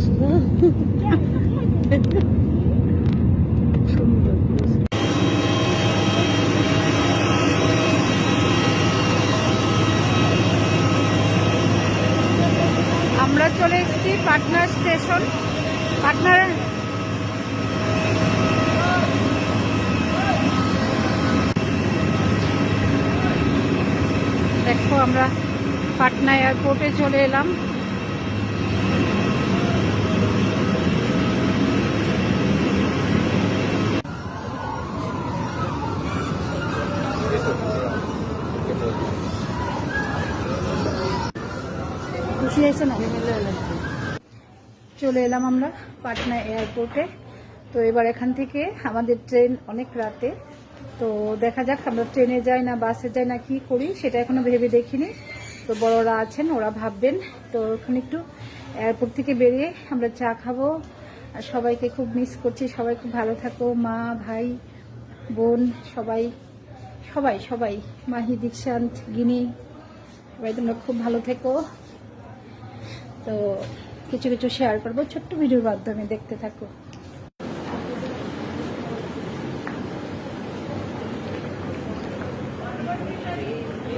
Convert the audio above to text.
সুন্দর। আমরা চলে এসেছি পাটনা স্টেশন। পাটনার দেখো আমরা পাটনা এয়ারপোর্টে চলে এলাম। খুশি হয়েছে না? চলে এলাম আমরা পাটনা এয়ারপোর্টে। তো এবার এখান থেকে আমাদের ট্রেন অনেক রাতে, তো দেখা যাক আমরা ট্রেনে যাই না বাসে যাই না কি করি, সেটা এখনো ভেবে দেখিনি। তো বড়রা আছেন, ওরা ভাববেন। তো ওখানে একটু এয়ারপোর্ট থেকে বেরিয়ে আমরা চা খাবো। আর সবাইকে খুব মিস করছি, সবাই খুব ভালো থাকো, মা ভাই বোন সবাই সবাই সবাই, মাহি দীক্ষান্ত গিনি, সবাই তোমরা খুব ভালো থেকো। তো কিছু কিছু শেয়ার করবো ছোট্ট ভিডিওর মাধ্যমে, দেখতে থাকো।